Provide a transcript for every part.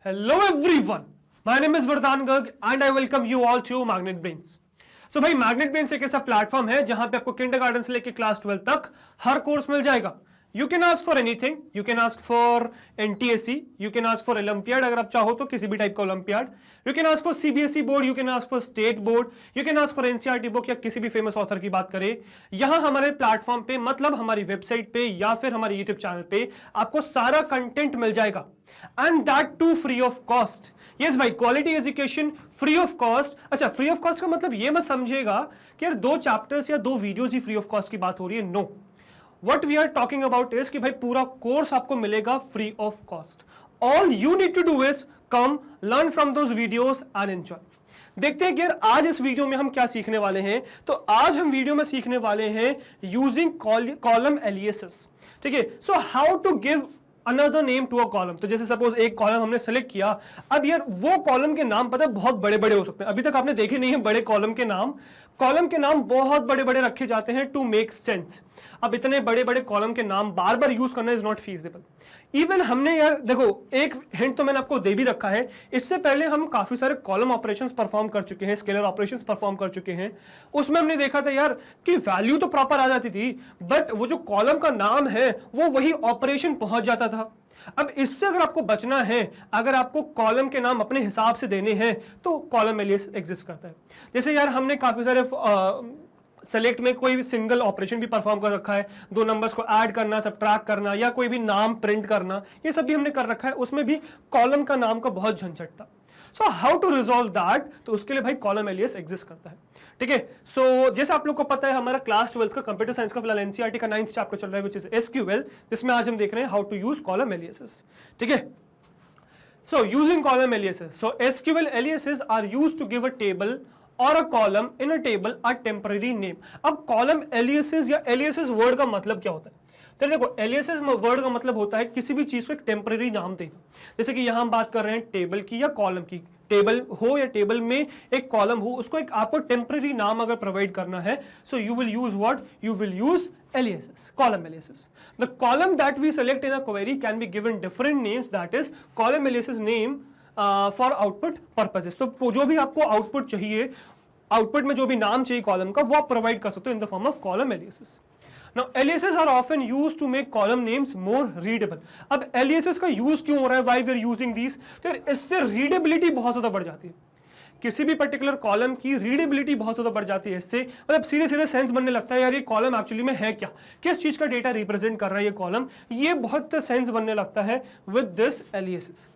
Hello everyone, my name is Vardhan Garg and I welcome you all to Magnet Brains. So भाई magnet brains एक ऐसा platform है जहां पे आपको किंडरगार्टन से लेकर क्लास 12 तक हर कोर्स मिल जाएगा. You can ask for anything. You can ask for NTSC. You can ask for Olympiad अगर आप चाहो तो किसी भी टाइप का Olympiad. You can ask for CBSE board. You can ask for state board. You can ask for NCERT book या किसी भी फेमस ऑथर की बात करें. यहाँ हमारे प्लेटफॉर्म पे मतलब हमारी वेबसाइट पे या फिर हमारे यूट्यूब चैनल पे आपको सारा कंटेंट मिल जाएगा. And that too free of cost. Yes भाई, quality education free of cost. अच्छा, फ्री ऑफ कॉस्ट का मतलब ये मत समझिएगा कि यार 2 चैप्टर्स या 2 वीडियोस ही फ्री ऑफ कॉस्ट की बात हो रही है. No, What we are talking about is कि भाई पूरा कोर्स आपको मिलेगा free of cost. All you need to do is come, learn from those videos and enjoy. देखते हैं कि यार आज इस वीडियो में हम क्या सीखने वाले हैं. तो आज हम वीडियो में सीखने वाले हैं यूजिंग कॉलम एलियासेस. ठीक है. So how to give another name to a column. तो जैसे सपोज एक कॉलम हमने सेलेक्ट किया. अब यार वो कॉलम के नाम पता है बहुत बड़े बड़े हो सकते हैं. अभी तक आपने देखे नहीं है बड़े कॉलम के नाम. कॉलम के नाम बहुत बड़े बड़े रखे जाते हैं टू मेक सेंस. अब इतने बड़े बड़े कॉलम के नाम बार बार यूज करना इज नॉट फीजिबल. इवन हमने यार देखो एक हिंट तो मैंने आपको दे भी रखा है. इससे पहले हम काफी सारे कॉलम ऑपरेशंस परफॉर्म कर चुके हैं, स्केलर ऑपरेशंस परफॉर्म कर चुके हैं. उसमें हमने देखा था यार कि वैल्यू तो प्रॉपर आ जाती थी बट वो जो कॉलम का नाम है वो वही ऑपरेशन पहुंच जाता था. अब इससे अगर आपको बचना है, अगर आपको कॉलम के नाम अपने हिसाब से देने हैं तो कॉलम एलियास एग्जिस्ट करता है. जैसे यार हमने काफी सारे सेलेक्ट में कोई भी सिंगल ऑपरेशन भी परफॉर्म कर रखा है. 2 नंबर्स को ऐड करना, सबट्रैक्ट करना या कोई भी नाम प्रिंट करना, ये सब भी हमने कर रखा है. उसमें भी कॉलम का नाम का बहुत झंझट था. So how to resolve that. तो उसके लिए भाई कॉलम एलियास एग्जिस्ट करता है. ठीक है. सो जैसे आप लोग को पता है हमारा क्लास 12 का कंप्यूटर साइंस का फिलहाल एनसीईआरटी का 9th चैप्टर चल रहा है विच इज एसक्यूएल, जिसमें आज हम देख रहे हैं how to use column aliases. ठीक है. So using column aliases. So SQL aliases are used to give a table और a column in a table a temporary name. अब कॉलम एलियासेस या एलियासेस वर्ड का मतलब क्या होता है. तो देखो एलियासेस वर्ड का मतलब होता है किसी भी चीज को एक टेम्पररी नाम देना. जैसे कि यहां हम बात कर रहे हैं टेबल की या कॉलम की. टेबल हो या टेबल में एक कॉलम हो, उसको एक आपको टेम्पररी नाम अगर प्रोवाइड करना है so you will use what, you will use aliases, column aliases. The column that we select in a query can be given different names, that is column aliases name for output purposes. तो जो भी आपको output चाहिए, output में जो भी नाम चाहिए कॉलम का, वो आप प्रोवाइड कर सकते हो in the form of column aliases. Now aliases are often used to make column names more readable. अब aliases का यूज क्यों हो रहा है, why we are using these? तो इससे रीडेबिलिटी बहुत ज्यादा बढ़ जाती है. किसी भी पर्टिकुलर कॉलम की रीडेबिलिटी बहुत ज्यादा बढ़ जाती है इससे. मतलब सीधे सीधे सेंस बनने लगता है यार ये कॉलम एक्चुअली में है क्या, किस चीज का डेटा रिप्रेजेंट कर रहा है ये कॉलम. ये बहुत सेंस बनने लगता है विद दिस एलियासेस.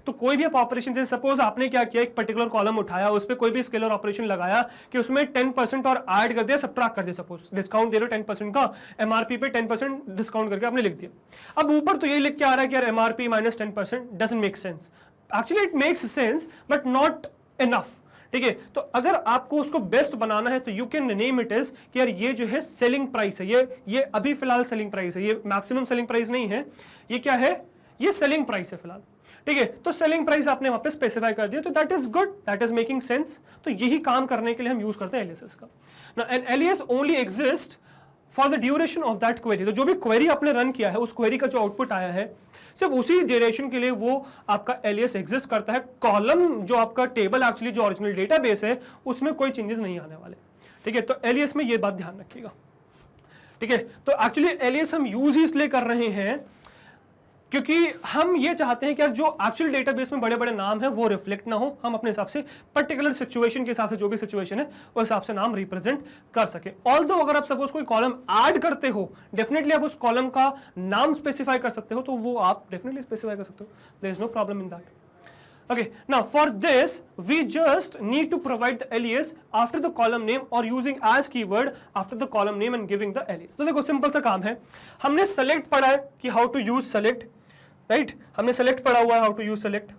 तो कोई भी आप ऑपरेशन, जैसे सपोज आपने क्या किया, एक पर्टिकुलर कॉलम उठाया, उस पर कोई भी स्केलर ऑपरेशन लगाया कि उसमें 10% और ऐड कर दिया, सबट्रैक्ट कर दिया. सपोज डिस्काउंट दे रहे हो 10% का, एमआरपी पे 10% डिस्काउंट करके आपने लिख दिया. अब ऊपर तो ये लिख के आ रहा है कि यार MRP minus 10% doesn't make sense. Actually it makes sense but not enough. ठीक है. तो अगर आपको उसको बेस्ट बनाना है तो you can name it is कि यार ये जो है सेलिंग प्राइस है, ये अभी फिलहाल सेलिंग प्राइस है, ये मैक्सिमम सेलिंग प्राइस नहीं है, ये क्या है, ये सेलिंग प्राइस है फिलहाल. ठीक है. तो सेलिंग प्राइस आपने वहां पे स्पेसिफाई कर दिया, तो that is good, that is making sense. तो यही काम करने के लिए हम यूज करते हैं एलियासेस का. Now an alias only exist for the duration of that query. तो जो भी क्वेरी आपने रन किया है उस क्वेरी का जो आउटपुट आया है सिर्फ उसी ड्यूरेशन के लिए वो आपका एलियास एग्जिस्ट करता है. कॉलम जो आपका टेबल एक्चुअली जो ओरिजिनल डेटाबेस है उसमें कोई चेंजेस नहीं आने वाले. ठीक है. तो एलियास में ये बात ध्यान रखिएगा. ठीक है. तो एक्चुअली एलियास हम यूज ही इसलिए कर रहे हैं क्योंकि हम ये चाहते हैं कि यार जो एक्चुअल डेटाबेस में बड़े बड़े नाम है वो रिफ्लेक्ट ना हो. हम अपने हिसाब से पर्टिकुलर सिचुएशन के हिसाब से जो भी सिचुएशन है उस हिसाब से नाम रिप्रेजेंट कर सके. ऑल्दो अगर आप सपोज कोई कॉलम ऐड करते हो डेफिनेटली आप उस कॉलम का नाम स्पेसिफाई कर सकते हो, तो वो आप डेफिनेटली स्पेसिफाई कर सकते हो. There is no problem in that. Okay, now for this we just need to provide the alias after the column name or using as keyword after the column name and giving the alias. तो देखो simple सा काम है. हमने select पढ़ा है कि how to use select, right? हमने select पढ़ा हुआ है how to use select.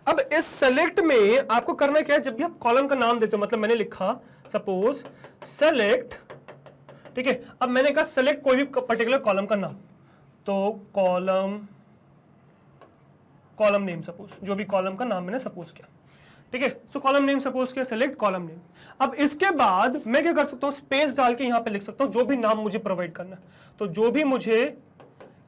अब इस select में आपको करना क्या है, जब भी आप कॉलम का नाम देते हो, मतलब मैंने लिखा suppose select, ठीक है. अब मैंने कहा select कोई भी पर्टिकुलर कॉलम का नाम, तो कॉलम नेम सपोज, जो भी कॉलम का नाम मैंने सपोज किया. ठीक है. सो कॉलम नेम सपोज किया, सेलेक्ट कॉलम नेम. अब इसके बाद मैं क्या कर सकता हूं, स्पेस डाल के यहां पे लिख सकता हूं जो भी नाम मुझे प्रोवाइड करना है. तो जो भी मुझे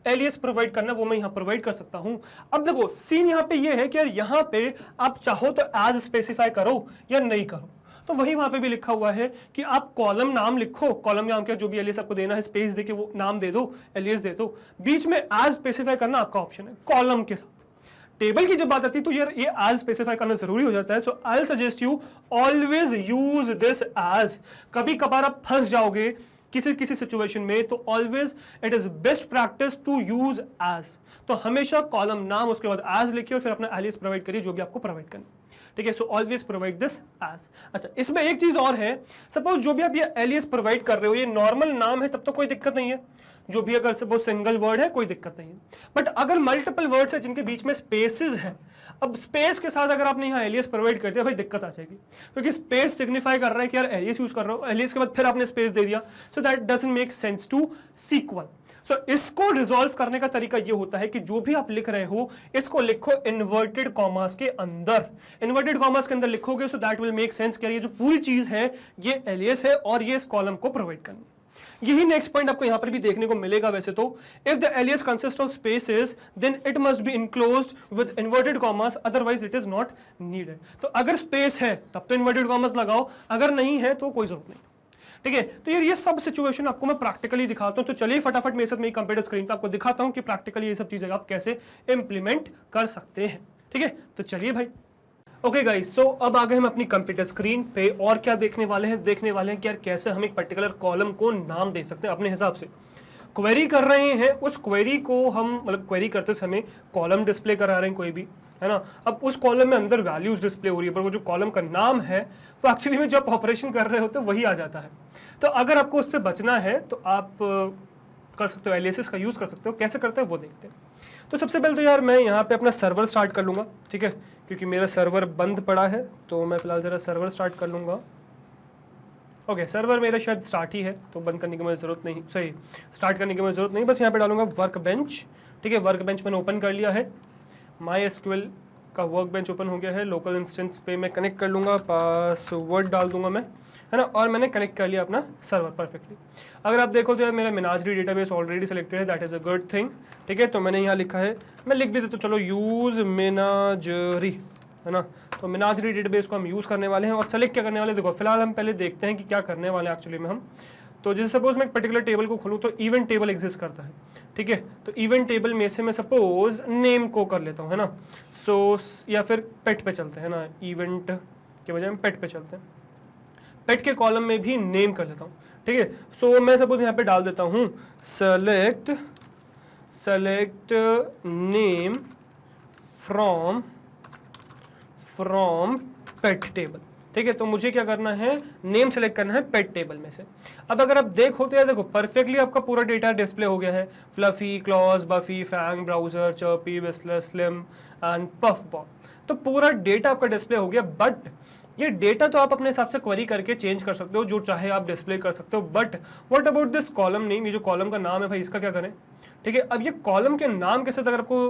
एलियस प्रोवाइड करना वो मैं यहाँ प्रोवाइड कर सकता हूँ। अब देखो सीन यहाँ पे ये है कि यार यहाँ पे आप चाहो तो एज स्पेसिफाई करो या नहीं करो, तो वही वहां पे भी लिखा हुआ है कि आप कॉलम नाम लिखो, कॉलम नाम के जो भी एलियस आपको देना है स्पेस देके वो नाम दे दो, एलियस दे दो, बीच में एज स्पेसिफाई करना आपका ऑप्शन है कॉलम के साथ। टेबल की जब बात आती है तो यार ये एज स्पेसिफाई करना जरूरी हो जाता है। So I will suggest you always use this as. कभी कभार आप फंस जाओगे किसी सिचुएशन में, तो always it is best practice to use as. तो हमेशा कॉलम नाम उसके बाद एज लिखिए और फिर अपना एलियस प्रोवाइड करिए जो भी आपको प्रोवाइड करना, ठीक है। So always provide this as. अच्छा, इसमें एक चीज और है, सपोज जो भी आप ये एलियस प्रोवाइड कर रहे हो ये नॉर्मल नाम है तब तो कोई दिक्कत नहीं है, जो भी अगर सपोज सिंगल वर्ड है कोई दिक्कत नहीं है। बट अगर मल्टीपल वर्ड्स है जिनके बीच में स्पेसेस है, अब स्पेस के साथ अगर आपने यहाँ एलियस प्रोवाइड कर दिया भाई दिक्कत आ जाएगी, क्योंकि स्पेस सिग्निफाई कर रहा है कि यार एलियस यूज कर रहा हो, एलियस के बाद फिर आपने स्पेस दे दिया, so that doesn't make sense to sequel. So इसको रिजॉल्व करने का तरीका ये होता है कि जो भी आप लिख रहे हो इसको लिखो इन्वर्टेड कॉमास के अंदर। इन्वर्टेड कॉमास के अंदर लिखोगे so that will make sense कि ये जो पूरी चीज है ये एलियस है और ये इस कॉलम को प्रोवाइड करनी। यही नेक्स्ट पॉइंट आपको यहां पर भी देखने को मिलेगा वैसे तो, if the alias consist of spaces then it must be enclosed with inverted commas, otherwise it is not needed. तो अगर स्पेस है तब तो इन्वर्टेड कॉमास लगाओ, अगर नहीं है तो कोई जरूरत नहीं, ठीक है। तो यार ये सब सिचुएशन आपको मैं प्रैक्टिकली दिखाता हूं, तो चलिए फटाफट मेरे साथ मेरी कंप्यूटर स्क्रीन पर आपको दिखाता हूं कि प्रैक्टिकली ये सब चीजें आप कैसे इंप्लीमेंट कर सकते हैं, ठीक है। तो चलिए भाई, ओके गाइस, सो अब आ गए हम अपनी कंप्यूटर स्क्रीन पे और क्या देखने वाले हैं कि यार कैसे हम एक पर्टिकुलर कॉलम को नाम दे सकते हैं अपने हिसाब से। क्वेरी कर रहे हैं, उस क्वेरी को हम मतलब क्वेरी करते समय कॉलम डिस्प्ले करा रहे हैं कोई भी, है ना। अब उस कॉलम में अंदर वैल्यूज डिस्प्ले हो रही है, पर वो जो कॉलम का नाम है वो एक्चुअली में जब ऑपरेशन कर रहे होते वही आ जाता है। तो अगर आपको उससे बचना है तो आप कर सकते हो, एलियासेस का यूज कर सकते हो। कैसे करते हैं वो देखते हैं। तो सबसे पहले तो यार मैं यहाँ पे अपना सर्वर स्टार्ट कर लूँगा, ठीक है, क्योंकि मेरा सर्वर बंद पड़ा है, तो मैं फिलहाल ज़रा सर्वर स्टार्ट कर लूँगा। ओके, सर्वर मेरा शायद स्टार्ट ही है, तो बंद करने की मुझे ज़रूरत नहीं, सही स्टार्ट करने की मुझे ज़रूरत नहीं। बस यहाँ पे डालूंगा वर्क बेंच, ठीक है। वर्क बेंच मैंने ओपन कर लिया है, MySQL का वर्क बेंच ओपन हो गया है। लोकल इंस्टेंस पे मैं कनेक्ट कर लूँगा, पासवर्ड डाल दूंगा मैं, है ना, और मैंने कनेक्ट कर लिया अपना सर्वर परफेक्टली। अगर आप देखो तो यार मेरा मेनाजरी डेटाबेस ऑलरेडी सिलेक्टेड है, that is a good thing, ठीक है। तो मैंने यहाँ लिखा है, मैं लिख भी देता हूँ, चलो यूज़ मेनाजरी, है ना। तो मेनाजरी डेटाबेस को हम यूज़ करने वाले हैं और सेलेक्ट क्या करने वाले हैं, देखो फिलहाल हम पहले देखते हैं कि क्या करने वाले हैं एक्चुअली में हम। तो जैसे सपोज मैं एक पर्टिकुलर टेबल को खोलूँ तो इवेंट टेबल एग्जिस्ट करता है, ठीक है। तो इवेंट टेबल में से मैं सपोज नेम को कर लेता हूँ, है ना। सो या फिर पेट पे चलते हैं ना, इवेंट के बजाय हम पेट पे चलते हैं, पेट के कॉलम में भी नेम कर लेता हूँ, ठीक है। सो मैं सपोज यहाँ पे डाल देता हूँ select name from pet table, ठीक है। तो मुझे क्या करना है, नेम सेलेक्ट करना है पेट टेबल में से। अब अगर आप देखो तो यार देखो परफेक्टली आपका पूरा डेटा डिस्प्ले हो गया है, Fluffy, Claws, Buffy, Fang, Browser, Chirpy, Whistler, Slim and Puff Ball. तो पूरा डेटा आपका डिस्प्ले हो गया, बट ये डेटा तो आप अपने हिसाब से क्वेरी करके चेंज कर सकते हो, जो चाहे आप डिस्प्ले कर सकते हो। But what about this column name, ये जो कॉलम का नाम है भाई इसका क्या करें, ठीक है। अब ये कॉलम के नाम के साथ अगर आपको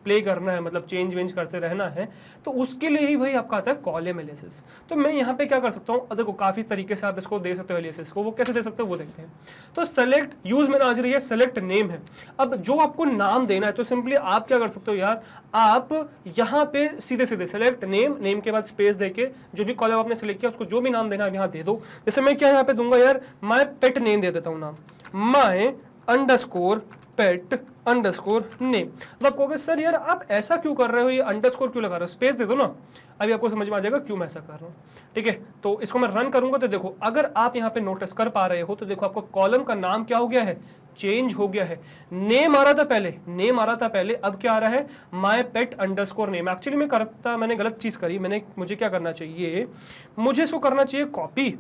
प्ले करना है, मतलब चेंज वेंज करते रहना है, तो उसके लिए ही भाई आपका आता है कॉलम एलियासेस। तो मैं यहाँ पे क्या कर सकता हूँ, देखो काफी तरीके से आप इसको दे सकते हो एलियासेस को, वो कैसे दे सकते हो वो देखते हैं। तो सेलेक्ट यूज में आज रही है, सेलेक्ट नेम है। अब जो आपको नाम देना है तो सिंपली आप क्या कर सकते हो यार, आप यहाँ पे सीधे सीधे सेलेक्ट नेम, नेम के बाद स्पेस देके जो भी कॉलम आपने सेलेक्ट किया उसको जो भी नाम देना है यहाँ दे दो। जैसे मैं क्या यहाँ पे दूंगा यार, माई पेट नेम दे देता हूँ नाम, माई अंडरस्कोर पेट अंडरस्कोर नेम। अब आप कहोगे सर यार आप ऐसा क्यों कर रहे हो, ये अंडरस्कोर क्यों लगा रहे हो, स्पेस दे दो ना। अभी आपको समझ में आ जाएगा क्यों मैं ऐसा कर रहा हूँ, ठीक है। तो इसको मैं रन करूंगा तो देखो अगर आप यहाँ पे नोटिस कर पा रहे हो तो देखो आपको कॉलम का नाम क्या हो गया है, चेंज हो गया है। नेम आ रहा था पहले, अब क्या आ रहा है, माई पेट अंडरस्कोर नेम। एक्चुअली मैंने गलत चीज करी, मुझे क्या करना चाहिए, मुझे इसको करना चाहिए कॉपी,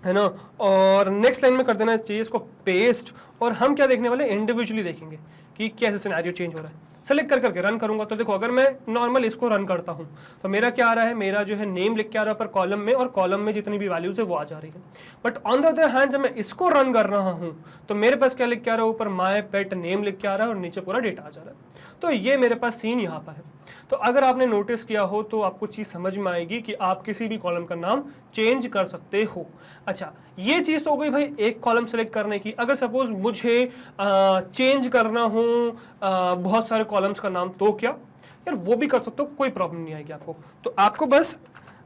है ना, और नेक्स्ट लाइन में कर देना चाहिए इसको पेस्ट। और हम क्या देखने वाले, इंडिविजुअली देखेंगे कि कैसे सिनेरियो चेंज हो रहा है। सेलेक्ट कर करके रन करूंगा तो देखो अगर मैं नॉर्मल इसको रन करता हूं तो मेरा क्या आ रहा है, मेरा जो है नेम लिख के आ रहा है पर कॉलम में, और कॉलम में जितनी भी वैल्यूज है वो आ जा रही है। But on the other hand जब मैं इसको रन कर रहा हूं तो मेरे पास क्या लिख के आ रहा है, ऊपर माय पेट नेम लिख के आ रहा है और नीचे पूरा डेटा आ जा रहा है। तो ये मेरे पास सीन यहाँ पर है। तो अगर आपने नोटिस किया हो तो आपको चीज समझ में आएगी कि आप किसी भी कॉलम का नाम चेंज कर सकते हो। अच्छा, ये चीज तो हो गई भाई एक कॉलम सेलेक्ट करने की। अगर सपोज मुझे चेंज करना हो बहुत सारे कॉलम्स का नाम, तो क्या यार वो भी कर सकते हो, कोई प्रॉब्लम नहीं आएगी आपको। तो आपको बस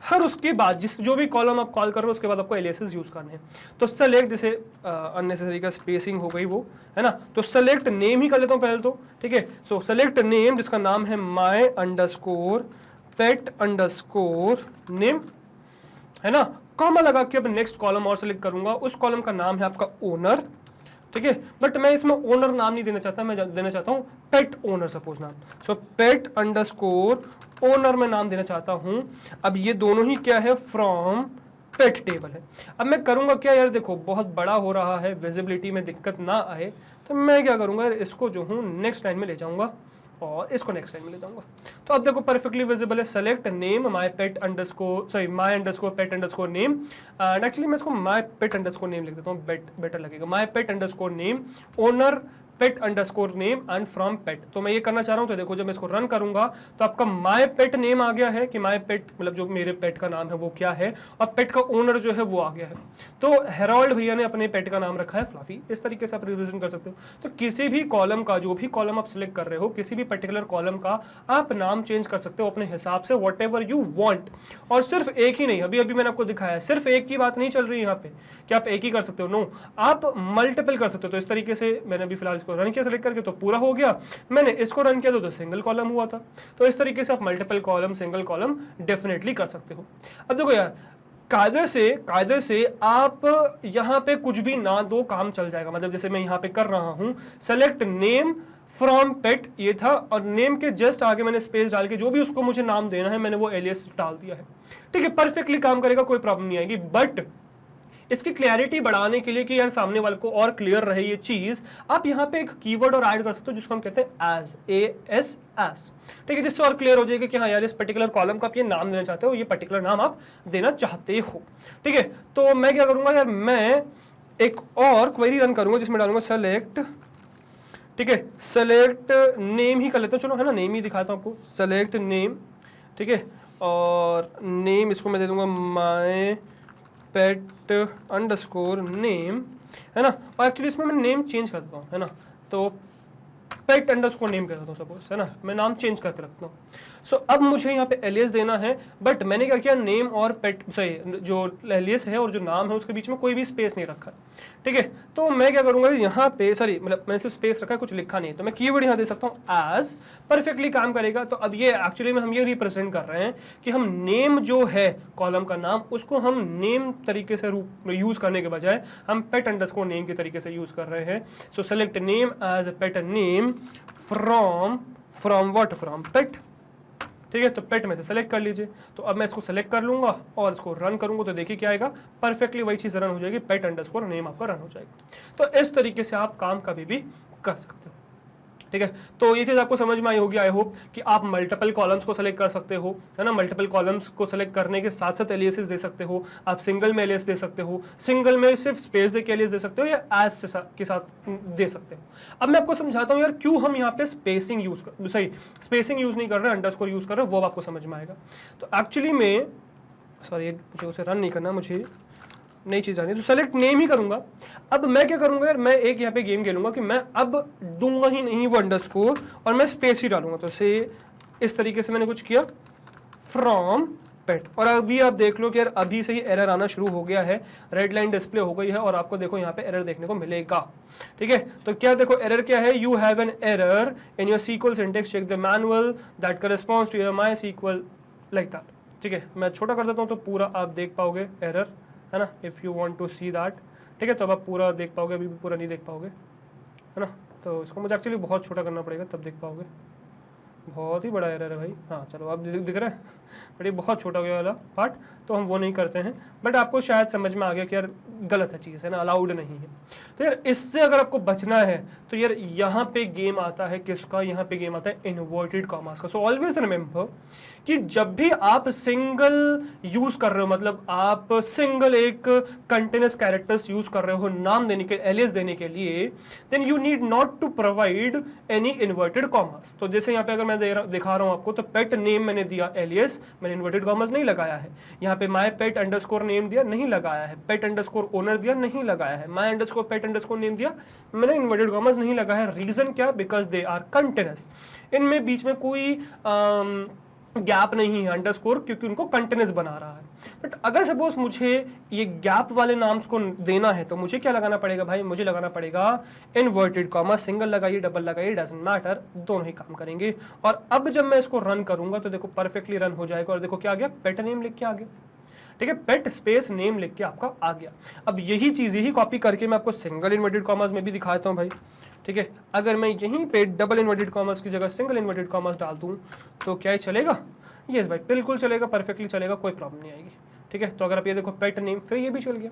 हर उसके बाद जो भी कॉलम आप कॉल कर रहे हो उसके बाद आपको एलियासेस यूज करने हैं। तो सेलेक्ट, जैसे अननेसेसरी का स्पेसिंग हो गई वो, है ना, तो सेलेक्ट नेम ही कर लेता हूं पहले तो, ठीक है। सो सेलेक्ट नेम जिसका नाम है my underscore pet underscore name, है ना, कॉमा लगा के अब नेक्स्ट कॉलम और सेलेक्ट करूंगा। उस कॉलम का नाम है आपका ओनर, ठीक है। बट मैं इसमें ओनर नाम नहीं देना चाहता, मैं देना चाहता हूं पेट ओनर सपोज नाम। सो पेट अंडरस्कोर ओनर में नाम देना चाहता हूं। अब ये दोनों ही क्या है, फ्रॉम पेट टेबल है। अब मैं करूंगा क्या यार, देखो बहुत बड़ा हो रहा है, विजिबिलिटी में दिक्कत ना आए, तो मैं क्या करूंगा यार, इसको जो हूं नेक्स्ट लाइन में ले जाऊंगा और इसको नेक्स्ट लाइन में ले जाऊंगा। तो अब देखो परफेक्टली विजिबल है। Select name my pet underscore, sorry my underscore pet underscore name, and actually मैं इसको माय पेट अंडरस्कोर नेम लिख देता हूँ, बेटर लगेगा। My pet underscore name owner pet underscore name and from pet. तो मैं ये करना चाह रहा हूँ, तो देखो जब मैं इसको रन करूंगा तो आपका माय पेट नेम आ गया है कि माय पेट मतलब जो मेरे पेट का नाम है वो क्या है, और पेट का ओनर जो है वो आ गया है। तो हेरोल्ड भैया ने अपने पेट का नाम रखा है फ्लफी। इस तरीके से आप रिप्रेजेंट कर सकते हो। तो किसी भी कॉलम का, जो भी कॉलम आप सिलेक्ट कर रहे हो, किसी भी पर्टिकुलर कॉलम का आप नाम चेंज कर सकते हो अपने हिसाब से, वॉट एवर यू वॉन्ट। और सिर्फ एक ही नहीं, अभी अभी मैंने आपको दिखाया, सिर्फ एक की बात नहीं चल रही है यहाँ पे कि आप एक ही कर सकते हो, नो, आप मल्टीपल कर सकते हो। तो इस तरीके से मैंने अभी फिलहाल इसको रन किया सेलेक्ट करके, तो पूरा हो गया। मैंने इसको रन किया तो सिंगल कॉलम हुआ था। तो इस तरीके से आप multiple column, single column definitely कर सकते हो। अब देखो यार, कायदे से आप यहां पे कुछ भी ना दो, काम चल जाएगा। मतलब जैसे मैं यहां पे कर रहा हूं, सेलेक्ट नेम फ्रॉम पेट ये था, और नेम के जस्ट आगे मैंने स्पेस डाल के जो भी उसको मुझे नाम देना है मैंने वो एलियास डाल दिया है, ठीक है। परफेक्टली काम करेगा, कोई प्रॉब्लम नहीं आएगी। बट इसकी क्लैरिटी बढ़ाने के लिए कि यार सामने वाले को और क्लियर रहे ये चीज, आप यहाँ पे एक कीवर्ड और ऐड कर सकते हो जिसको हम कहते हैं एज, एस, ठीक है, जिससे और क्लियर हो जाएगा कि हाँ यार इस पर्टिकुलर कॉलम का आप ये नाम देना चाहते हो, ये पर्टिकुलर नाम आप देना चाहते हो, ठीक है। तो मैं क्या करूंगा यार, मैं एक और क्वेरी रन करूंगा जिसमें डालूंगा सेलेक्ट, ठीक है, सेलेक्ट नेम ही कर लेता हूँ, चलो, है ना, नेम ही दिखाता हूँ आपको, सेलेक्ट नेम, ठीक है। और नेम इसको मैं दे दूंगा माय पेट अंडरस्कोर नेम, है ना। और एक्चुअली इसमें मैं नेम चेंज कर देता हूँ, है ना, तो पेट अंडरस्कोर नेम कर देता हूँ सपोज, है ना, मैं नाम चेंज करके रखता हूँ। सो अब मुझे यहाँ पे एलियस देना है, बट मैंने क्या किया, नेम और पेट, सही जो एलियस है और जो नाम है उसके बीच में कोई भी स्पेस नहीं रखा, ठीक है। तो मैं क्या करूंगा यहाँ पे, सॉरी मतलब मैंने सिर्फ स्पेस रखा है, कुछ लिखा नहीं है, तो मैं कीवर्ड यहाँ दे सकता हूँ एज, परफेक्टली काम करेगा। तो अब ये एक्चुअली में हम ये रिप्रेजेंट कर रहे हैं कि हम नेम जो है कॉलम का नाम, उसको हम नेम तरीके से यूज करने के बजाय हम पेट अंडरस्कोर नेम के तरीके से यूज कर रहे हैं। So select name as a pet name from what, from pet, ठीक है। तो पेट में से सेलेक्ट कर लीजिए। तो अब मैं इसको सेलेक्ट कर लूंगा और इसको रन करूंगा, तो देखिए क्या आएगा, परफेक्टली वही चीज रन हो जाएगी, पेट अंडरस्कोर नेम आपका रन हो जाएगा। तो इस तरीके से आप काम कभी भी कर सकते हो, ठीक है। तो ये चीज आपको समझ में आई होगी, आई होप, कि आप मल्टीपल कॉलम्स को सेलेक्ट कर सकते हो, है ना। मल्टीपल कॉलम्स को सेलेक्ट करने के साथ साथ एलियासेस दे सकते हो, आप सिंगल में एलियास दे सकते हो, सिंगल में सिर्फ स्पेस दे के एलियास दे सकते हो, या एज के साथ दे सकते हो। अब मैं आपको समझाता हूँ यार क्यों हम यहाँ पे स्पेसिंग यूज नहीं कर रहे, अंडरस्कोर यूज कर रहे हैं, वो आपको समझ में आएगा। तो एक्चुअली में, सॉरी मुझे उसे रन नहीं करना, मुझे नई चीज आनी है, तो सेलेक्ट नेम ही करूंगा। अब मैं क्या करूंगा यार, मैं एक यहाँ पे गेम खेलूंगा कि मैं अब दूंगा ही नहीं वो अंडरस्कोर, और मैं स्पेस ही डालूंगा। तो से इस तरीके से मैंने कुछ किया, फ्रॉम पेट, और अभी आप देख लो कि यार अभी से ही एरर आना शुरू हो गया है, रेड लाइन डिस्प्ले हो गई है, और आपको देखो यहाँ पे एरर देखने को मिलेगा, ठीक है। तो क्या देखो एरर क्या है, you have an error in your SQL syntax, check the manual that corresponds to your MySQL, like that, ठीक है। मैं छोटा कर देता हूँ तो पूरा आप देख पाओगे एरर, है ना, if you want to see that, ठीक है। तो अब आप पूरा देख पाओगे, अभी भी पूरा नहीं देख पाओगे, है ना। तो इसको मुझे एक्चुअली बहुत छोटा करना पड़ेगा तब देख पाओगे, बहुत ही बड़ा एरर है भाई। हाँ चलो अब दिख रहा है, बट ये बहुत छोटा हो गया वाला पार्ट, तो हम वो नहीं करते हैं। बट आपको शायद समझ में आ गया कि यार गलत है चीज़, है ना, अलाउड नहीं है। तो यार इससे अगर आपको बचना है तो यार यहाँ पे गेम आता है किसका, यहाँ पे गेम आता है इन्वर्टेड कॉमास का। सो ऑलवेज रिमेंबर कि जब भी आप सिंगल यूज कर रहे हो, मतलब आप सिंगल एक कंटिन्यूअस कैरेक्टर्स यूज कर रहे हो नाम देने के, एलियास देने के लिए, then you need not to provide any inverted commas. तो जैसे यहाँ पे अगर मैं दिखा रहा हूँ आपको, तो पेट नेम मैंने दिया एलियास, मैंने इन्वर्टेड कॉमास नहीं लगाया है। यहाँ पे माय पेट अंडरस्कोर नेम दिया, नहीं लगाया है। पेट अंडरस्कोर ओनर दिया, नहीं लगाया है। My underscore pet underscore name दिया, मैंने इन्वर्टेड कॉमास नहीं लगाया है। रीजन क्या? बिकॉज दे आर कंटिन्यूअस, इनमें बीच में कोई गैप नहीं है अंडरस्कोर, क्योंकि उनको कंटिन्यूअस बना रहा है। बट अगर सपोज मुझे ये गैप वाले नाम्स को देना है तो मुझे क्या लगाना पड़ेगा भाई? मुझे लगाना पड़ेगा इन्वर्टेड कॉमा। सिंगल लगाइए, डबल लगाइए, डजंट मैटर, दोनों ही काम करेंगे। और अब जब मैं इसको रन करूंगा तो देखो परफेक्टली रन हो जाएगा। और देखो क्या आ गया, पेट नेम लिख के आ गया। ठीक है, पेट स्पेस नेम लिख के आपका आ गया। अब यही चीज, यही कॉपी करके मैं आपको सिंगल इन्वर्टेड कॉमास में भी दिखाता हूँ भाई। ठीक है, अगर मैं यहीं पे डबल इन्वर्टेड कॉमास की जगह सिंगल इन्वर्टेड कॉमास डाल दूं तो क्या ही चलेगा? यस भाई, बिल्कुल चलेगा, परफेक्टली चलेगा, कोई प्रॉब्लम नहीं आएगी। ठीक है, तो अगर आप ये देखो पेट नेम, फिर ये भी चल गया,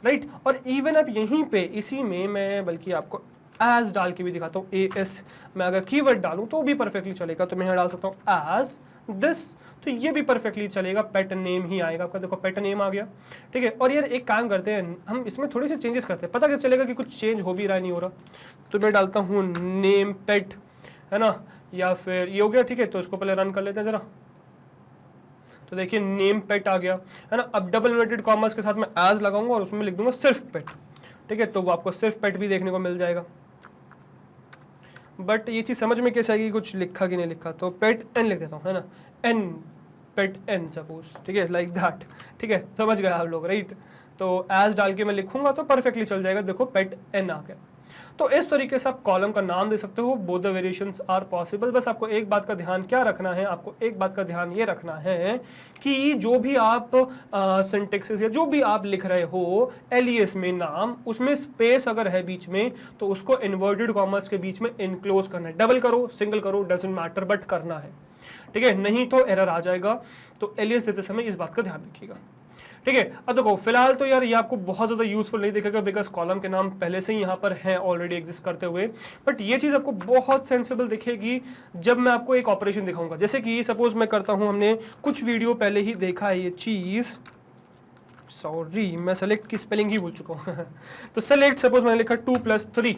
राइट। और इवन आप यहीं पे इसी में मैं बल्कि आपको एज डाल के भी दिखाता हूँ। एस मैं अगर कीवर्ड डालूं तो भी परफेक्टली चलेगा। तो मैं यहाँ डाल सकता हूँ एज दिस, तो ये भी परफेक्टली चलेगा, पेट नेम ही आएगा आपका। देखो पेट नेम आ गया। ठीक है, और यार एक काम करते हैं, हम इसमें थोड़ी सी चेंजेस करते हैं, पता कैसे चलेगा कि कुछ चेंज हो भी रहा है नहीं हो रहा। तो मैं डालता हूँ नेम पेट, है ना, या फिर ये हो गया। ठीक है, तो इसको पहले रन कर लेते हैं जरा। तो देखिए नेम पेट आ गया, है ना। अब डबल इन्वर्टेड कॉमास के साथ मैं एज लगाऊंगा और उसमें लिख दूंगा सिर्फ पेट। ठीक है, तो वो आपको सिर्फ पेट भी देखने को मिल जाएगा। बट ये चीज़ समझ में कैसे आएगी, कुछ लिखा कि नहीं लिखा? तो पेट एन लिख देता हूँ, है ना, एन पेट एन सपोज। ठीक है, लाइक दैट। ठीक है, समझ गए आप लोग, राइट। तो एज डाल के मैं लिखूंगा तो परफेक्टली चल जाएगा। देखो पेट एन आ गया। तो इस तरीके से आप कॉलम का नाम दे सकते हो। Both the variations are possible. बस आपको एक बात का ध्यान क्या रखना है, आपको एक बात का ध्यान ये रखना है कि जो भी आप सिंटैक्सेस या जो भी आप लिख रहे हो एलियस में नाम, उसमें स्पेस अगर है बीच में तो उसको इन्वर्टेड कॉमास के बीच में इनक्लोज करना है। डबल करो, सिंगल करो, डजंट मैटर, बट करना है। ठीक है, नहीं तो एरर आ जाएगा। तो एलियस देते समय इस बात का ध्यान रखिएगा। ठीक है, अब देखो फिलहाल तो यार ये आपको बहुत ज़्यादा यूजफुल नहीं दिखेगा, बिकॉज कॉलम के नाम पहले से ही यहाँ पर हैं ऑलरेडी एग्जिस्ट करते हुए। बट ये चीज़ आपको बहुत सेंसिबल दिखेगी जब मैं आपको एक ऑपरेशन दिखाऊंगा। जैसे कि सपोज मैं करता हूँ, हमने कुछ वीडियो पहले ही देखा है ये चीज़। सॉरी, मैं सेलेक्ट की स्पेलिंग ही भूल चुका हूँ तो सेलेक्ट, सपोज मैंने लिखा 2+3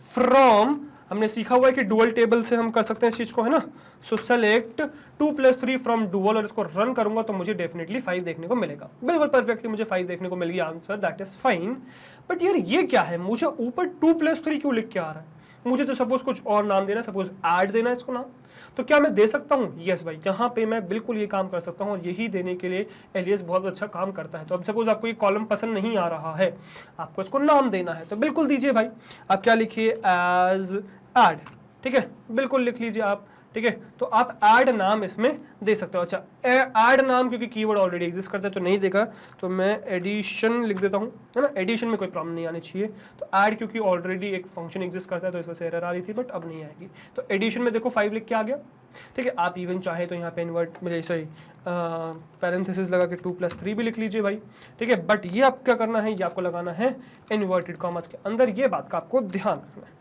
फ्रॉम, हमने सीखा हुआ है कि डुअल टेबल से हम कर सकते हैं इस चीज को, है ना। सो सेलेक्ट 2+3 फ्रॉम डुअल, और इसको रन करूंगा तो मुझे डेफिनेटली 5 देखने को मिलेगा। बिल्कुल परफेक्टली मुझे 5 देखने को मिल गया answer, that is fine. But यार ये क्या है, मुझे ऊपर 2+3 क्यों लिख के आ रहा है? मुझे तो सपोज कुछ और नाम देना, सपोज ऐड देना है इसको नाम। तो क्या मैं दे सकता हूँ? यस भाई, यहाँ पे मैं बिल्कुल ये काम कर सकता हूँ, और यही देने के लिए एलियस बहुत अच्छा काम करता है। तो अब सपोज आपको ये कॉलम पसंद नहीं आ रहा है, आपको इसको नाम देना है, तो बिल्कुल दीजिए भाई। आप क्या लिखिए, एज ऐड। ठीक है, बिल्कुल लिख लीजिए आप। ठीक है, तो आप ऐड नाम इसमें दे सकते हो। अच्छा, ऐड नाम क्योंकि कीवर्ड ऑलरेडी एग्जिस्ट करता है तो नहीं देखा, तो मैं एडिशन लिख देता हूँ, है ना। एडिशन में कोई प्रॉब्लम नहीं आनी चाहिए। तो ऐड क्योंकि ऑलरेडी एक फंक्शन एग्जिस्ट करता है तो इस वजह से एरर आ रही थी, बट अब नहीं आएगी। तो एडिशन में देखो 5 लिख के आ गया। ठीक है, आप इवन चाहे तो यहाँ पे इन्वर्ट मुझे सही पैरेंथेसिस लगा के 2+3 भी लिख लीजिए भाई। ठीक है, बट ये आपको क्या करना है, ये आपको लगाना है इन्वर्टेड कॉमास के अंदर। ये बात का आपको ध्यान रखना है,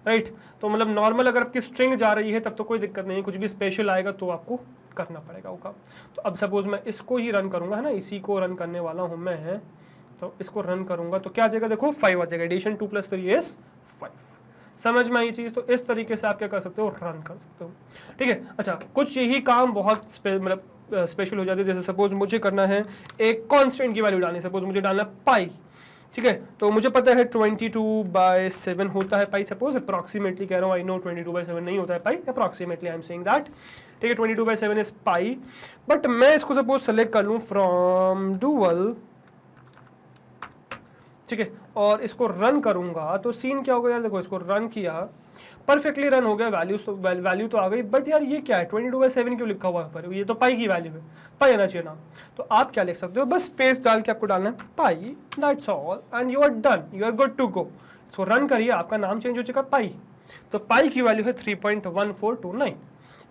राइट। तो मतलब नॉर्मल अगर आपकी स्ट्रिंग जा रही है तब तो कोई दिक्कत नहीं, कुछ भी स्पेशल आएगा तो आपको करना पड़ेगा वो काम। तो अब सपोज मैं इसको ही रन करूंगा, है ना, इसी को रन करने वाला हूं मैं, है तो इसको रन करूंगा तो क्या आ जाएगा, देखो 5 आ जाएगा। Addition 2+3 is 5। समझ में आई चीज? तो इस तरीके से आप क्या कर सकते हो, रन कर सकते हो। ठीक है, अच्छा कुछ यही काम बहुत मतलब स्पेशल हो जाते हैं। जैसे सपोज मुझे करना है एक कॉन्स्टेंट की वैल्यू डालनी, सपोज मुझे डालना पाई। ठीक है, तो मुझे पता है 22/7 होता है पाई, सपोज अप्रॉक्सीमेटली कह रहा हूँ। आई नो 22/7 नहीं होता है pi, approximately I am saying that. ठीक है, 22/7 इज पाई। बट मैं इसको सपोज सेलेक्ट कर लूँ फ्रॉम डुअल, ठीक है, और इसको रन करूंगा तो सीन क्या होगा यार। देखो इसको रन किया, परफेक्टली रन हो गया, वैल्यू तो आ गई। बट यार ये क्या है, 22/7 क्यों लिखा हुआ है पर? ये तो पाई की वैल्यू है, पाई आना चाहिए ना। तो आप क्या लिख सकते हो, बस स्पेस डाल के आपको डालना है pi, that's all, and you are done, you are good to go. इसको रन करिए, आपका नाम चेंज हो चुका पाई। तो पाई की वैल्यू है 3.1429।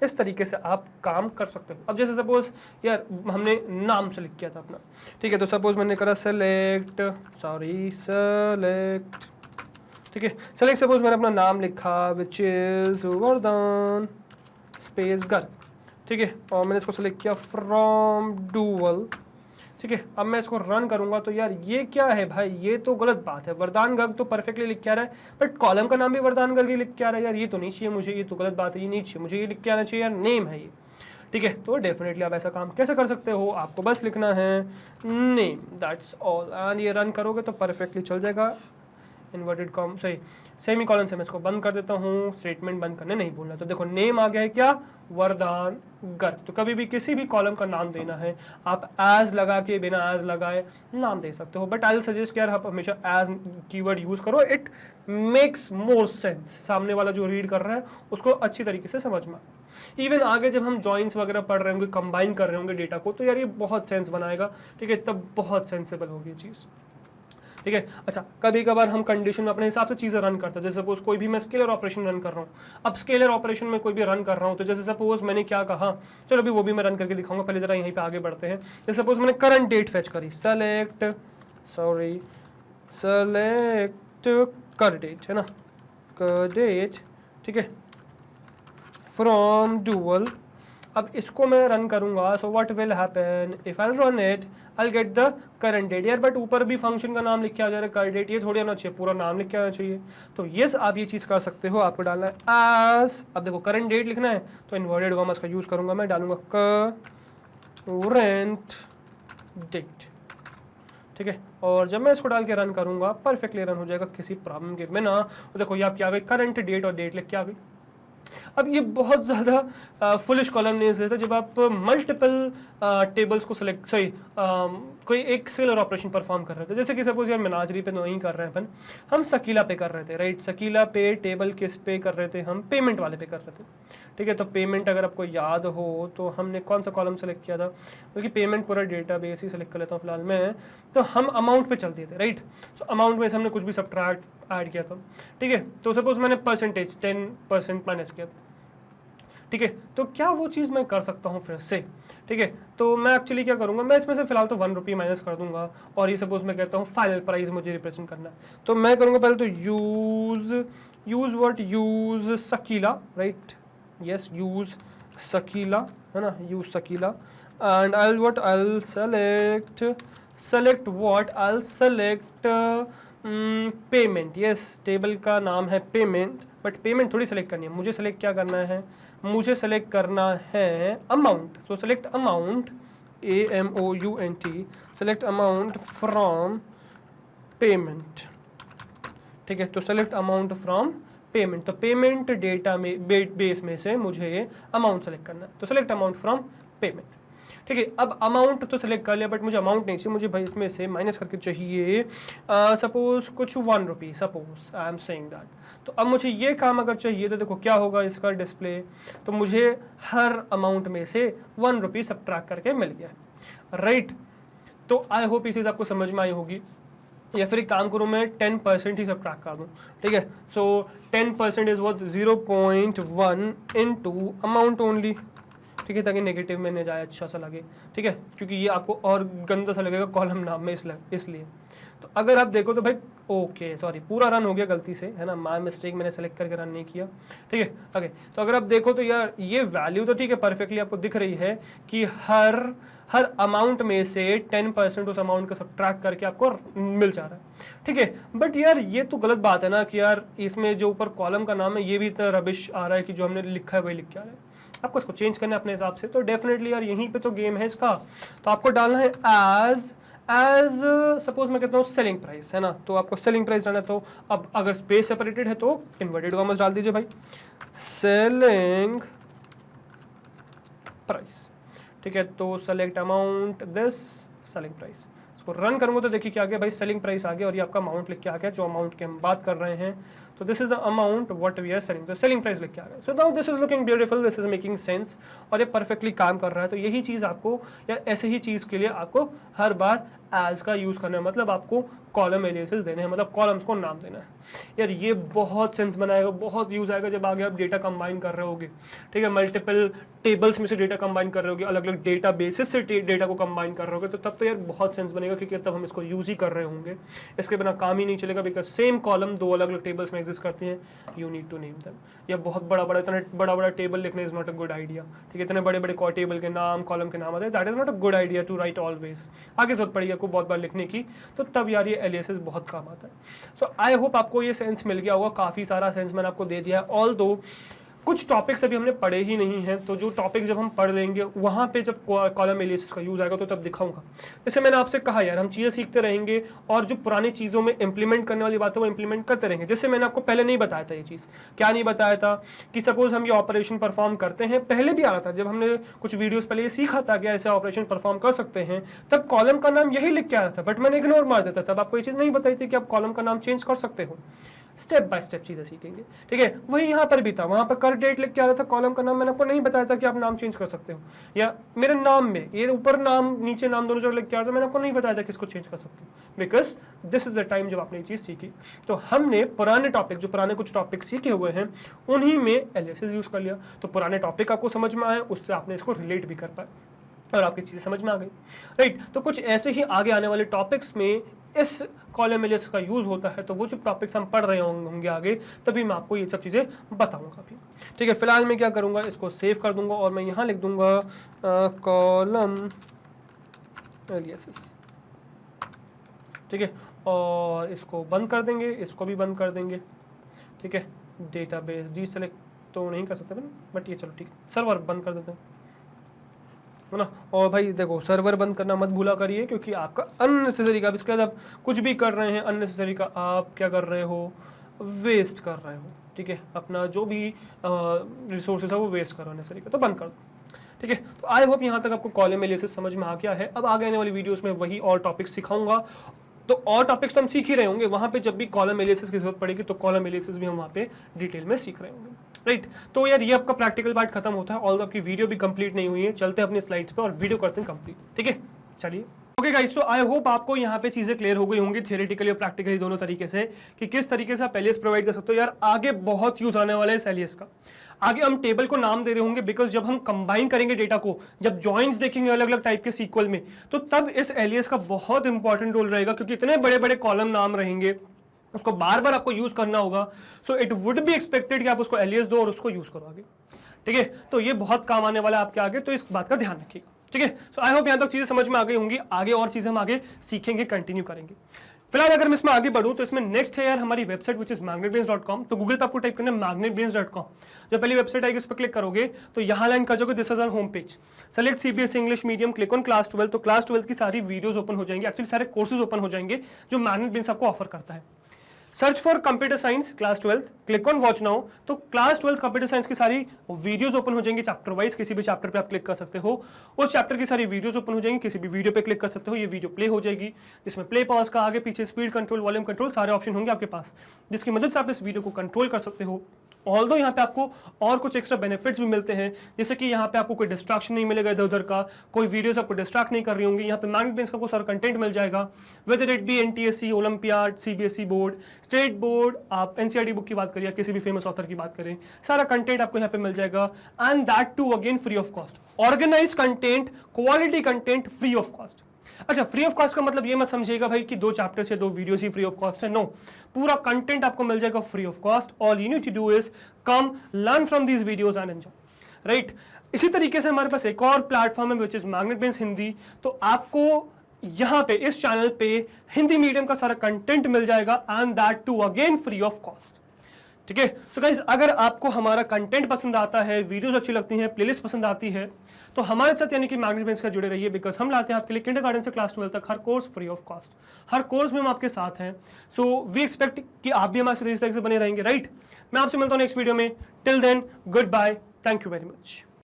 इस तरीके से आप काम कर सकते हो। अब जैसे सपोज यार हमने नाम सेलेक्ट किया था अपना, ठीक है, तो सपोज मैंने करा सेलेक्ट, ठीक है, सेलेक्ट सपोज मैंने अपना नाम लिखा विच इज वरदान स्पेस गर्ग, ठीक है, और मैंने इसको सेलेक्ट किया फ्रॉम डुअल, ठीक है। अब मैं इसको रन करूंगा तो यार ये क्या है भाई, ये तो गलत बात है। वरदान गर्ग तो परफेक्टली लिख के आ रहा है, बट कॉलम का नाम भी वरदान गर्ग ही लिख के आ रहा है। यार ये तो नहीं चाहिए मुझे, ये तो गलत बात है, ये नहीं चाहिए मुझे, ये लिख के आना चाहिए यार नेम है ये, ठीक है। तो डेफिनेटली आप ऐसा काम कैसे कर सकते हो, आपको बस लिखना है नेम, दैट्स ऑल, एंड ये रन करोगे तो परफेक्टली चल जाएगा। इन्वर्टेड कॉम सही सेमी कॉलन से मैं इसको बंद कर देता हूँ, स्टेटमेंट बंद करने नहीं भूलना। तो देखो नेम आ गया है क्या, वरदान गर्ग। तो कभी भी किसी भी कॉलम का नाम देना है आप एज लगा के, बिना एज लगाए नाम दे सकते हो, बट आई विल सजेस्ट यार आप हमेशा एज कीवर्ड यूज करो, इट मेक्स मोर सेंस, सामने वाला जो रीड कर रहा है उसको अच्छी तरीके से समझ में। इवन आगे जब हम जॉइंट्स वगैरह पढ़ रहे होंगे, कंबाइन कर रहे होंगे डेटा को, तो यार ये बहुत सेंस बनाएगा, ठीक है, तब बहुत सेंसेबल होगी चीज़, ठीक है। अच्छा, कभी कभार हम कंडीशन में अपने हिसाब से चीज़ें रन करते हैं, जैसे सपोज कोई भी मैं स्केलर ऑपरेशन रन कर रहा हूँ, अब स्केलर ऑपरेशन में कोई भी रन कर रहा हूँ, तो जैसे सपोज मैंने क्या कहा, चलो अभी वो भी मैं रन करके दिखाऊंगा, पहले जरा यहीं पे आगे बढ़ते हैं। जैसे सपोज मैंने करंट डेट फेच करी, सेलेक्ट कर डेट, है ना, कर डेट, ठीक है, फ्रॉम डुअल। अब इसको मैं रन करूंगा, so what will happen if I run it, I get the current date. यार बट ऊपर भी फंक्शन का नाम लिख के आ जा रहा है, कर डेट, ये थोड़ी आना चाहिए, पूरा नाम लिख के आना चाहिए। तो यस आप ये चीज़ कर सकते हो, आपको डालना है एज, अब देखो करंट डेट लिखना है तो इन्वर्टेड कॉमास का यूज़ करूंगा, मैं डालूंगा करंट डेट, ठीक है। और जब मैं इसको डाल के रन करूंगा परफेक्टली रन हो जाएगा किसी प्रॉब्लम के बिना। तो देखो ये आपकी आ गई करंट डेट और डेट लिख के आ गई। अब ये बहुत ज़्यादा फुलिश कॉलम नहीं देता जब आप मल्टीपल टेबल्स को सिलेक्ट कोई एक स्केलर ऑपरेशन परफॉर्म कर रहे थे, जैसे कि सपोज यार मेनाजरी पे नहीं कर रहे हैं अपन, हम सकीला पे कर रहे थे, राइट। सकीला पे टेबल किस पे कर रहे थे, हम पेमेंट वाले पे कर रहे थे, ठीक है। तो पेमेंट अगर आपको याद हो तो हमने कौन सा कॉलम सेलेक्ट किया था, बल्कि पेमेंट पूरा डेटा बेस ही सेलेक्ट कर लेता हूँ फिलहाल मैं, तो हम अमाउंट पे चल दिए थे, राइट। सो अमाउंट में से हमने कुछ भी सब्ट्रैक्ट ऐड किया था, ठीक है। तो सपोज मैंने परसेंटेज 10% माइनस किया था, ठीक है। तो क्या वो चीज़ मैं कर सकता हूँ फिर से, ठीक है। तो मैं एक्चुअली क्या करूँगा, मैं इसमें से फिलहाल तो 1 रुपये माइनस कर दूंगा, और ये सपोज मैं कहता हूँ फाइनल प्राइस मुझे रिप्रेजेंट करना है, तो मैं करूँगा पहले तो यूज़ सकीला, राइट, यस यूज़ सकीला, है ना, use Sakila, and I select payment, yes table का नाम है पेमेंट, बट पेमेंट थोड़ी सेलेक्ट करनी है, मुझे सेलेक्ट क्या करना है, मुझे सेलेक्ट करना है अमाउंट। तो select amount, AMOUNT, select amount from payment, ठीक है। तो सेलेक्ट अमाउंट फ्रॉम पेमेंट, तो पेमेंट डेटा में बेस में से मुझे अमाउंट सेलेक्ट करना है, तो सेलेक्ट अमाउंट फ्रॉम पेमेंट, ठीक है। अब अमाउंट तो सेलेक्ट कर लिया, बट मुझे अमाउंट नहीं चाहिए, मुझे भाई इसमें से माइनस करके चाहिए सपोज कुछ 1 rupee, suppose I am saying that. तो अब मुझे ये काम अगर चाहिए तो देखो क्या होगा इसका डिस्प्ले, तो मुझे हर अमाउंट में से 1 रुपी सब्ट्रैक्ट करके मिल गया, राइट। तो आई होप ये चीज़ आपको समझ में आई होगी, या फिर एक काम करूँ मैं 10% ही सब्ट्रैक्ट कर दूँ, ठीक है। सो 10% is what 0.1 into amount only, ठीक है, ताकि नेगेटिव में न जाए, अच्छा सा लगे, ठीक है, क्योंकि ये आपको और गंदा सा लगेगा कॉलम नाम में इसलिए। तो अगर आप देखो तो भाई ओके सॉरी पूरा रन हो गया गलती से, है ना, माय मिस्टेक, मैंने सेलेक्ट करके रन नहीं किया, ठीक है। ओके, तो अगर आप देखो तो यार ये वैल्यू तो ठीक है परफेक्टली आपको दिख रही है कि हर अमाउंट में से 10% उस अमाउंट का सब्ट्रैक्ट करके आपको मिल जा रहा है, ठीक है। बट यार ये तो गलत बात है ना कि यार इसमें जो ऊपर कॉलम का नाम है ये भी तो रबिश आ रहा है कि जो हमने लिखा है वही लिख के आ रहा है, आपको इसको चेंज करना है अपने हिसाब से। तो डेफिनेटली यार यहीं पे तो गेम है इसका, तो आपको डालना है एज सपोज मैं कहता हूँ सेलिंग प्राइस, है ना, तो आपको सेलिंग प्राइस डालना है। तो अब अगर स्पेस सेपरेटेड है तो इन्वर्टेड कॉमर्स डाल दीजिए भाई, सेलिंग प्राइस, ठीक है। तो select amount this selling price, इसको रन करूंगा तो देखिए क्या आ गया भाई, सेलिंग प्राइस आ गया और ये आपका अमाउंट लिख के आ गया जो अमाउंट की हम बात कर रहे हैं। तो this is the amount what we are selling, तो सेलिंग प्राइस लिख के आ गया। So now this is looking beautiful, this is making sense और ये परफेक्टली काम कर रहा है। तो यही चीज़ आपको या ऐसे ही चीज़ के लिए आपको हर बार एज का यूज करना है, मतलब आपको कॉलम एलियासेस देने हैं, मतलब कॉलम्स को नाम देना है। यार ये बहुत सेंस बनाएगा, बहुत यूज आएगा जब आगे आप डेटा कंबाइन कर रहे होगे, ठीक है, मल्टीपल टेबल्स में से डेटा कंबाइन कर रहे होगे, अलग अलग डेटा बेसिस से डेटा को कंबाइन कर रहे होगे, तो तब तो यार बहुत सेंस बनेगा, क्योंकि तब हम इसको यूज ही कर रहे होंगे, इसके बिना काम ही नहीं चलेगा, बिकॉज सेम कॉलम दो अलग अलग टेबल्स में एग्जिस्ट करती हैं, you need to name them. या बहुत बड़ा इतना बड़ा टेबल लिखना is not a good idea, ठीक है, इतने बड़े टेबल के नाम, कॉलम के नाम आते हैं, that is not a good idea to write always, आगे जरूरत पड़ेगी आपको बहुत बार लिखने की, तो तब यार ये एलियासेस बहुत काम आता है। सो आई होप आपको ये सेंस मिल गया होगा, काफ़ी सारा सेंस मैंने आपको दे दिया है, ऑल दो कुछ टॉपिक्स अभी हमने पढ़े ही नहीं हैं, तो जो टॉपिक जब हम पढ़ लेंगे वहाँ पे जब कॉलम एलियासेस का यूज़ आएगा तो तब दिखाऊंगा। जैसे मैंने आपसे कहा यार, हम चीज़ें सीखते रहेंगे और जो पुरानी चीज़ों में इंप्लीमेंट करने वाली बात है वो इंप्लीमेंट करते रहेंगे। जैसे मैंने आपको पहले नहीं बताया था ये चीज़, क्या नहीं बताया था कि सपोज हम ये ऑपरेशन परफॉर्म करते हैं, पहले भी आ रहा था जब हमने कुछ वीडियोज़ पहले ये सीखा था कि ऐसे ऑपरेशन परफॉर्म कर सकते हैं, तब कॉलम का नाम यही लिख के आ रहा था, बट मैंने इग्नोर मार देता, तब आपको ये चीज़ नहीं बताई थी कि आप कॉलम का नाम चेंज कर सकते हो। स्टेप बाय स्टेप चीज़ें सीखेंगे, ठीक है। वही यहाँ पर भी था, वहाँ पर कर डेट लिख के आ रहा था, कॉलम का नाम मैंने आपको नहीं बताया था कि आप नाम चेंज कर सकते हो, या मेरे नाम में ये ऊपर नाम नीचे नाम दोनों जगह लिख के आ रहा था, मैंने आपको नहीं बताया था किसको चेंज कर सकते हो, because this is the time जब आपने ये चीज़ सीखी। तो हमने पुराने टॉपिक, जो पुराने कुछ टॉपिक सीखे हुए हैं, उन्हीं में एलियासेस यूज़ कर लिया, तो पुराने टॉपिक आपको समझ में आए, उससे आपने इसको रिलेट भी कर पाए और आपकी चीज़ें समझ में आ गई, राइट। तो कुछ ऐसे ही आगे आने वाले टॉपिक्स में इस कॉलम एलियासेस का यूज़ होता है, तो वो जो टॉपिक्स हम पढ़ रहे होंगे आगे, तभी मैं आपको ये सब चीज़ें बताऊंगा भी, ठीक है। फिलहाल मैं क्या करूंगा, इसको सेव कर दूंगा और मैं यहाँ लिख दूंगा कॉलम एलियासेस, ठीक है, और इसको बंद कर देंगे, इसको भी बंद कर देंगे, ठीक है। डेटाबेस डीसेलेक्ट तो नहीं कर सकते बट ये चलो ठीक है, सर्वर बंद कर देते हैं, है ना। और भाई देखो, सर्वर बंद करना मत भूला करिए, क्योंकि आपका अननेसेसरी का, इसके बाद आप कुछ भी कर रहे हैं अननेसेसरी का, आप क्या कर रहे हो, वेस्ट कर रहे हो, ठीक है। अपना जो भी रिसोर्सेज है वो वेस्ट कर रहे हो अननेसेसरी का, तो बंद कर दो, ठीक है। तो आई होप यहाँ तक आपको कॉलम एलियासेस समझ में आ गया है। अब आगे आने वाली वीडियोस में वही और टॉपिक्स सिखाऊंगा, तो और टॉपिक्स तो हम सीख ही रहे होंगे, वहाँ पे जब भी कॉलम एलियासेस की जरूरत पड़ेगी तो कॉलम एलियासेस भी हम वहाँ पे डिटेल में सीख रहे होंगे, राइट। तो यार ये आपका प्रैक्टिकल पार्ट खत्म होता है, ऑल आपकी वीडियो भी कंप्लीट नहीं हुई है, चलते हैं अपनी स्लाइड्स पे और वीडियो करते हैं कंप्लीट, ठीक है। चलिए ओके गाइस, तो आई होप आपको यहाँ पे चीजें क्लियर हो गई होंगी, थियोरेटिकली और प्रैक्टिकली दोनों तरीके से, कि किस तरीके से आप एलियास प्रोवाइड कर सकते हो। यार आगे बहुत यूज आने वाला है इस एलियास का, आगे हम टेबल को नाम दे रहे होंगे, बिकॉज जब हम कंबाइन करेंगे डेटा को, जब जॉइंट्स देखेंगे अलग अलग टाइप के सीक्वल में, तो तब इस एलियास का बहुत इंपॉर्टेंट रोल रहेगा, क्योंकि इतने बड़े बड़े कॉलम नाम रहेंगे, उसको बार बार आपको यूज करना होगा, so it would be expected कि आप उसको एलियास दो और उसको यूज करो आगे, ठीक है। तो ये बहुत काम आने वाला है आपके आगे, तो इस बात का ध्यान रखिएगा, ठीक है। सो आई होप यहाँ तक चीजें समझ में आ गई होंगी, आगे और चीजें हम आगे सीखेंगे, कंटिन्यू करेंगे। फिलहाल अगर मैं इसमें आगे बढ़ूं तो इसमें नेक्स्ट है यार हमारी वेबसाइट विच इज magnetbrains.com। तो गूगल पे आपको टाइप करना है magnetbrains.com, जो पहली वेबसाइट आएगी उस पर क्लिक करोगे तो यहाँ लाइन कर जाओगे, this is our home page, select CBSE English medium, click on class 12, तो क्लास 12 की सारी वीडियोस ओपन हो जाएंगे, एक्चुअली सारे कोर्सेज ओपन हो जाएंगे जो मैग्नेटब्रेन्स आपको ऑफर करता है। Search for computer science class 12, click on watch now, तो क्लास 12 कंप्यूटर साइंस की सारी वीडियोस ओपन हो जाएंगी, चैप्टर वाइज किसी भी चैप्टर पे आप क्लिक कर सकते हो, उस चैप्टर की सारी वीडियोस ओपन हो जाएंगी, किसी भी वीडियो पे क्लिक कर सकते हो, ये वीडियो प्ले हो जाएगी, जिसमें प्ले पॉज का, आगे पीछे स्पीड कंट्रोल, वॉल्यूम कंट्रोल सारे ऑप्शन होंगे आपके पास, जिसकी मदद से आप इस वीडियो को कंट्रोल कर सकते हो। ऑल्दो यहाँ पे आपको और कुछ एक्स्ट्रा बेनिफिट्स भी मिलते हैं, जैसे कि यहाँ पे आपको कोई डिस्ट्रैक्शन नहीं मिलेगा इधर उधर का, कोई वीडियोस आपको डिस्ट्रैक्ट नहीं कर रही होंगी, यहाँ पे मैग्नेटब्रेन्स का सारा कंटेंट मिल जाएगा, whether it be NTSC, olympiad, CBSE board, state board, आप एनसीईआरटी बुक की बात करिए, किसी भी फेमस ऑथर की बात करें, सारा कंटेंट आपको यहाँ पे मिल जाएगा, and that too again free of cost, organise content, quality content free of cost. अच्छा, फ्री ऑफ कॉस्ट का मतलब ये मत समझिएगा भाई कि 2 चैप्टर्स या 2 वीडियोस ही फ्री ऑफ कॉस्ट है, नो, पूरा कंटेंट आपको मिल जाएगा free of cost, all you need to do is come learn from these videos and enjoy, right. इसी तरीके से हमारे पास एक और प्लेटफॉर्म है विच इज मैग्नेटब्रेन्स हिंदी, तो आपको यहाँ पे इस चैनल पे हिंदी मीडियम का सारा कंटेंट मिल जाएगा, and that too again free of cost, ठीक है। सो गाइस, अगर आपको हमारा कंटेंट पसंद आता है, वीडियोस अच्छी लगती हैं, प्लेलिस्ट पसंद आती है, तो हमारे साथ यानी कि मैग्नेटब्रेन्स का जुड़े रहिए, बिकॉज हम लाते हैं आपके लिए किंडरगार्टन से क्लास 12 तक हर कोर्स फ्री ऑफ कॉस्ट, हर कोर्स में हम आपके साथ हैं। सो वी एक्सपेक्ट कि आप भी हमारे साथ इस तरह से बने रहेंगे, राइट। मैं आपसे मिलता हूँ नेक्स्ट वीडियो में, till then good bye, thank you very much.